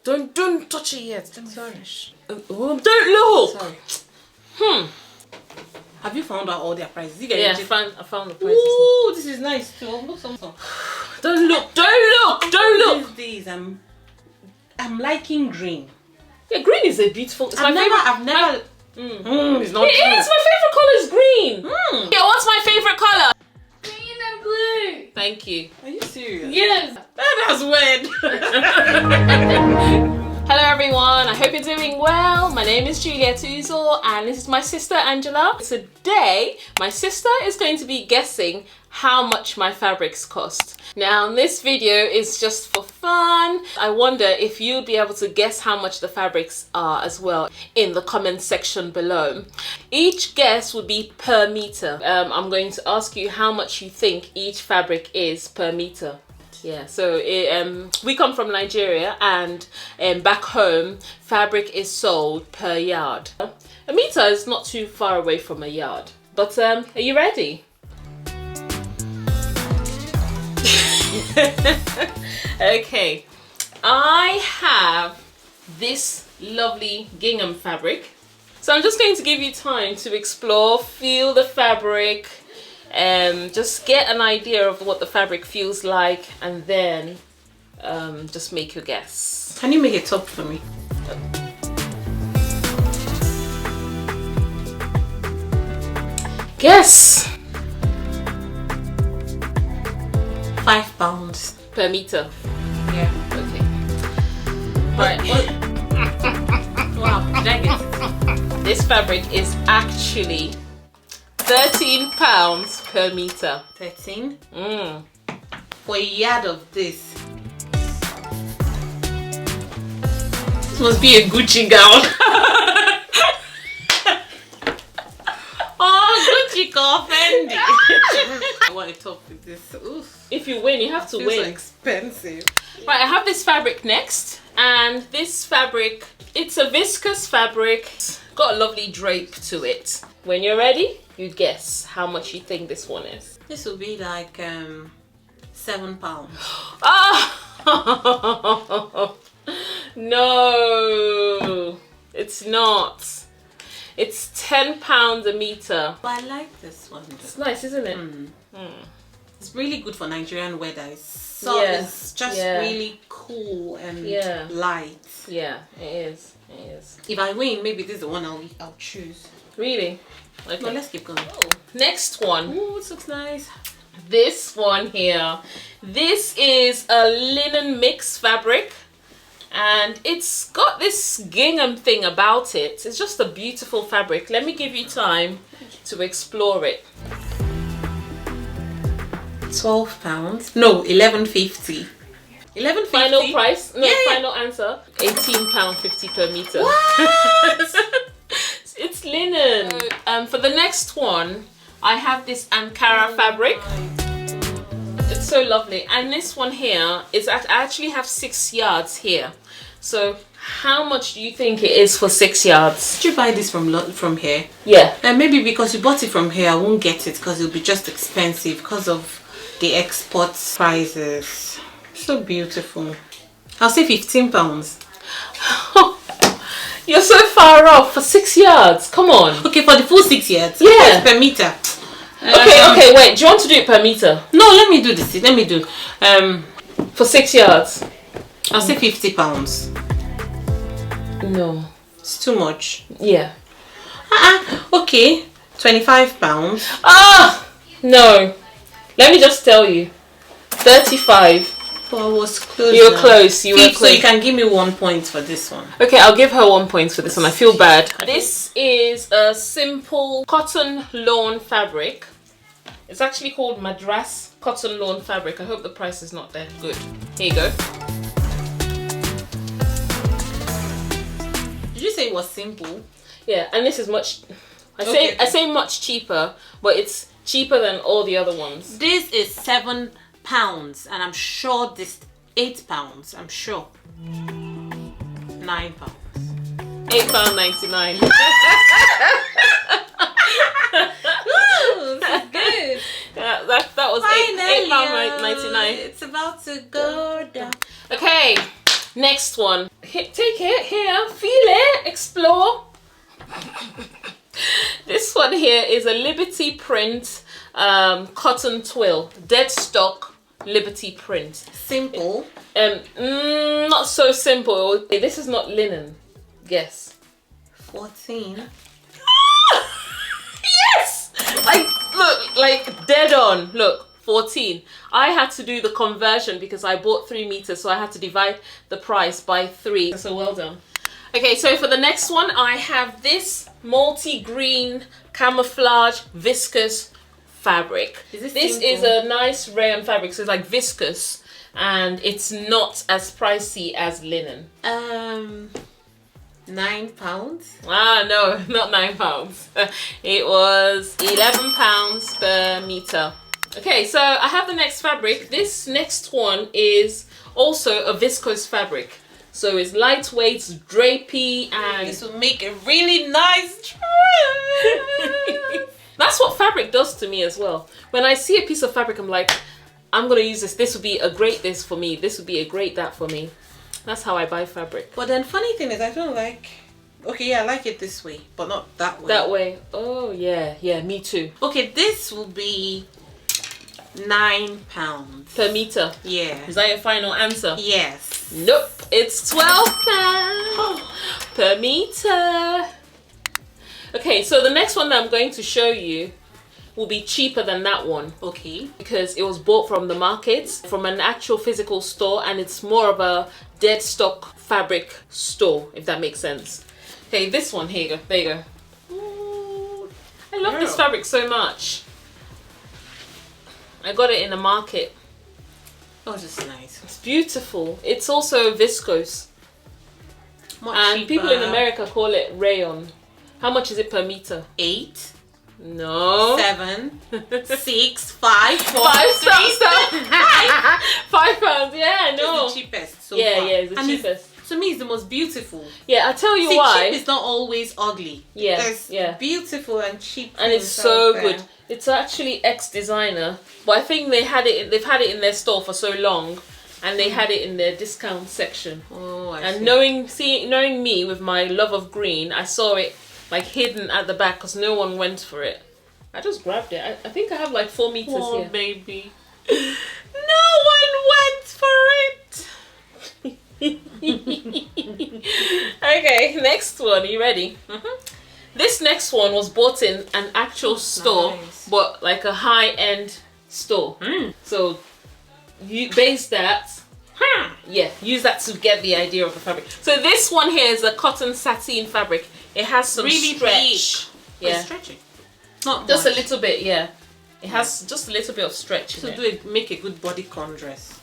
Don't touch it yet. Sorry. Don't look. Sorry. Have you found out all their prices? Yeah, I found the prices. Ooh, this is nice too. Look, something. Don't look. These I'm liking green. Yeah, green is a beautiful. It's my favorite. I've never. It's not. It is. My favorite color is green. Yeah, what's my favorite color? Green and blue. Thank you. Are you serious? Yes. That's weird. Hello everyone, I hope you're doing well. My name is Juliet Uzor and this is my sister Angela. Today, my sister is going to be guessing how much my fabrics cost. Now this video is just for fun. I wonder if you'll be able to guess how much the fabrics are as well in the comment section below. Each guess would be per meter. I'm going to ask you how much you think each fabric is per meter. Yeah, so we come from Nigeria and back home fabric is sold per yard. A meter is not too far away from a yard. But are you ready? Okay, I have this lovely gingham fabric. So I'm just going to give you time to explore, feel the fabric, just get an idea of what the fabric feels like, and then just make your guess. Can you make a top for me? Guess. £5 Per meter. Yeah. Okay. Right. Wow, did I get it? This fabric is actually £13 per meter. 13? For a yard of this. This must be a Gucci gown. Oh, Gucci got Fendi. I want a top with this. Oof. If you win, you have to Feels win. so expensive. Right, I have this fabric next, and this fabric, it's a viscose fabric. It's got a lovely drape to it. When you're ready, you guess how much you think this one is. This will be like £7. Ah! No, it's not. It's £10 a meter. But I like this one. It's nice, isn't it? It's really good for Nigerian weather. It's just really cool and light. Yeah, it is. It is. If I win, maybe this is the one I'll choose. Really? Okay. No, let's keep going. Oh. Next one. Ooh, this looks nice. This one here. This is a linen mix fabric. And it's got this gingham thing about it. It's just a beautiful fabric. Let me give you time to explore it. £12. No, £11.50. £11.50. Final price? No, Yeah. final answer. £18.50 per meter. What? It's linen. For the next one, I have this Ankara fabric. It's so lovely. And this one here is I actually have 6 yards here. So how much do you think it is for 6 yards? Did you buy this from here? Yeah. And maybe because you bought it from here, I won't get it because it'll be just expensive because of the export prices. So beautiful. I'll say £15. You're so far off for 6 yards. Come on. Okay, for the full 6 yards. Yeah. Per meter. Okay, wait. Do you want to do it per meter? No, let me do this. Let me do. For 6 yards. I'll say £50. No. It's too much. Yeah. Okay. £25. Ah! No. Let me just tell you. 35. Oh, I was close. You were close. You were close. So you can give me 1 point for this one. Okay, I'll give her 1 point for this one. I feel bad. This is a simple cotton lawn fabric. It's actually called Madras cotton lawn fabric. I hope the price is not there. Good. Here you go. Did you say it was simple? Yeah, and this is much. I say much cheaper, but it's cheaper than all the other ones. This is £7, and I'm sure this £8. I'm sure. £9. £8.99. Ooh, this is good. Yeah, that was £8.99. It's about to go down. Okay, next one. take it here, feel it, explore. This one here is a Liberty print cotton twill, dead stock Liberty print. Simple. Not so simple. This is not linen. Guess. 14. Yes! Like, look, like dead on. Look, 14. I had to do the conversion because I bought 3 meters, so I had to divide the price by 3. So well done. Okay, so for the next one, I have this multi-green camouflage viscose fabric. This is a nice rayon fabric, so it's like viscose, and it's not as pricey as linen. £9. Ah, no, not £9. It was £11 per meter. Okay, so I have the next fabric. This next one is also a viscose fabric. So it's lightweight, drapey, and this will make a really nice dress. That's what fabric does to me as well. When I see a piece of fabric, I'm like, I'm gonna use this. This would be a great this for me. This would be a great that for me. That's how I buy fabric. But then funny thing is I don't like, okay, yeah, I like it this way, but not that way. That way. Oh yeah, yeah, me too. Okay, this will be £9 Per meter. Yeah. Is that your final answer? Yes. Nope, it's £12 per meter. Okay, so the next one that I'm going to show you will be cheaper than that one. Okay. Because it was bought from the market, from an actual physical store, and it's more of a dead stock fabric store, if that makes sense. Okay, this one, here you go, there you go. Ooh, I love this fabric so much. I got it in the market. Oh, this is nice. It's beautiful. It's also viscose. And cheaper. People in America call it rayon. How much is it per meter? 8. No. 7. 6. 5. 4. 5. Stop. £5. Yeah, no. It's the cheapest. So yeah, far. yeah, it's the and cheapest. To me, it's the most beautiful. Yeah, I'll tell you See, why. cheap is not always ugly. Yeah, There's beautiful and cheap. And it's so good. It's actually ex-designer, but I think they've had it in their store for so long, and they had it in their discount section. Oh, I and see. knowing me with my love of green, I saw it like hidden at the back because no one went for it. I just grabbed it. I think I have like 4 meters Oh, here. baby. No one went for it. Okay, next one. Are you ready? This next one was bought in an actual store, nice. but like a high-end store. So you base that. Yeah, use that to get the idea of the fabric. So this one here is a cotton satin fabric. It has some Really stretch. big. Yeah, Stretching. Not just much. a little bit. Yeah, it has just a little bit of stretch in So it. make a good bodycon dress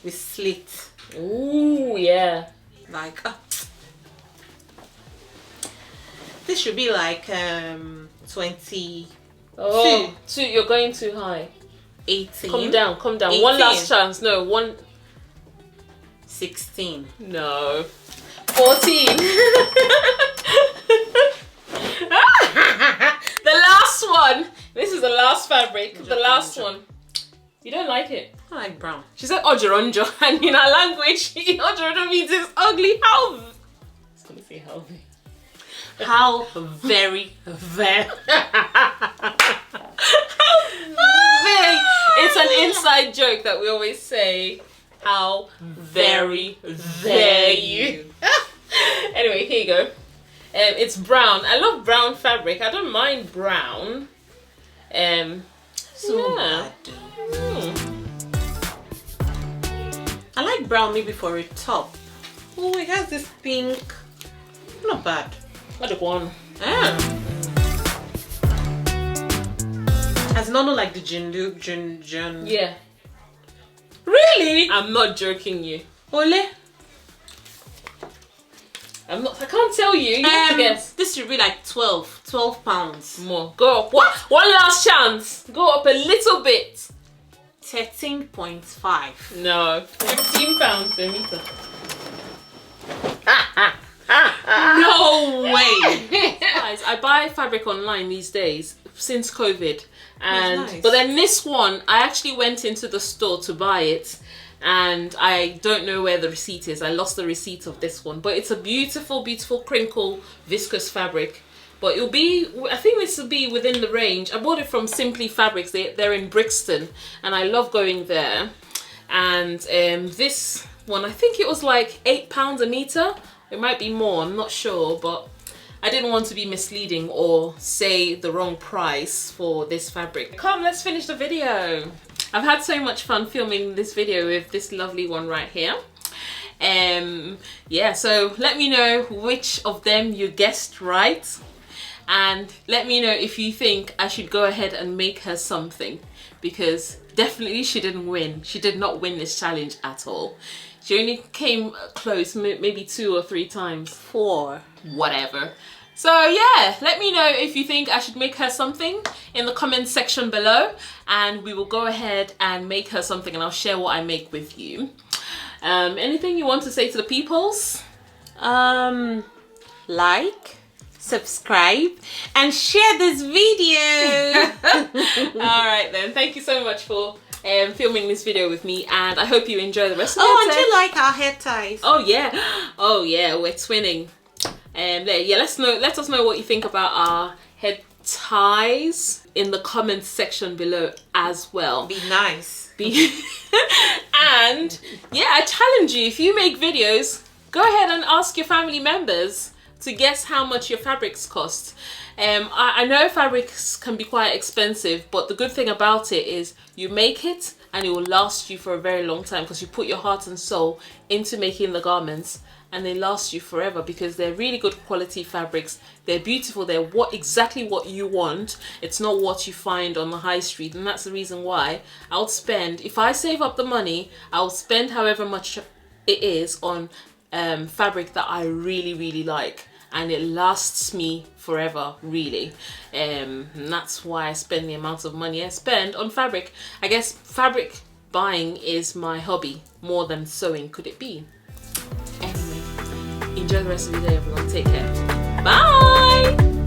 with slits. Ooh, yeah. Like this should be like 20. Oh, you're going too high. 18. Come down, come down. 18. One last chance. No, 16. No. 14. The last one. This is the last fabric. The last one. You don't like it? I like brown. She said ojoronjo, and in our language, ojoronjo means it's ugly. How? I was gonna say healthy. How very. It's an inside joke that we always say. How very dare you? Anyway, here you go. It's brown. I love brown fabric. I don't mind brown. So yeah. bad. I like brown maybe for a top. Oh, it has this pink. Not bad. What a one. Has not like the gin. Yeah. Really? I'm not joking you. Ole? I'm not. I can't tell you. You have to guess. This should be like 12 pounds. More. Go up. What? One last chance. Go up a little bit. 13.5. No. £15 per meter. No way. Guys, I buy fabric online these days since COVID, and nice. but then this one I actually went into the store to buy it, and I don't know where the receipt is. I lost the receipt of this one, but it's a beautiful, beautiful crinkle viscose fabric. But it'll be, I think this will be within the range. I bought it from Simply Fabrics. They're in Brixton, and I love going there. And this one, I think it was like £8 a meter. It might be more, I'm not sure, but I didn't want to be misleading or say the wrong price for this fabric. Come, let's finish the video. I've had so much fun filming this video with this lovely one right here. Yeah, so let me know which of them you guessed right, and let me know if you think I should go ahead and make her something, because definitely she didn't win. She did not win this challenge at all. She only came close maybe 2 or 3 times. 4. Whatever. So yeah, let me know if you think I should make her something in the comment section below, and we will go ahead and make her something, and I'll share what I make with you. Anything you want to say to the peoples? Like, subscribe, and share this video. Alright then, thank you so much for filming this video with me, and I hope you enjoy the rest of your Oh, day. and you like our hair ties? Oh yeah, we're twinning. Yeah, let us know what you think about our head ties in the comments section below as well. Be nice. And yeah, I challenge you, if you make videos, go ahead and ask your family members to guess how much your fabrics cost. I know fabrics can be quite expensive, but the good thing about it is you make it and it will last you for a very long time, because you put your heart and soul into making the garments, and they last you forever because they're really good quality fabrics. They're beautiful. They're exactly what you want. It's not what you find on the high street, and that's the reason why I'll spend, if I save up the money, I'll spend however much it is on fabric that I really, really like, and it lasts me forever, really. And that's why I spend the amount of money I spend on fabric. I guess fabric buying is my hobby more than sewing. Could it be? Anyway, enjoy the rest of your day, everyone. Take care. Bye.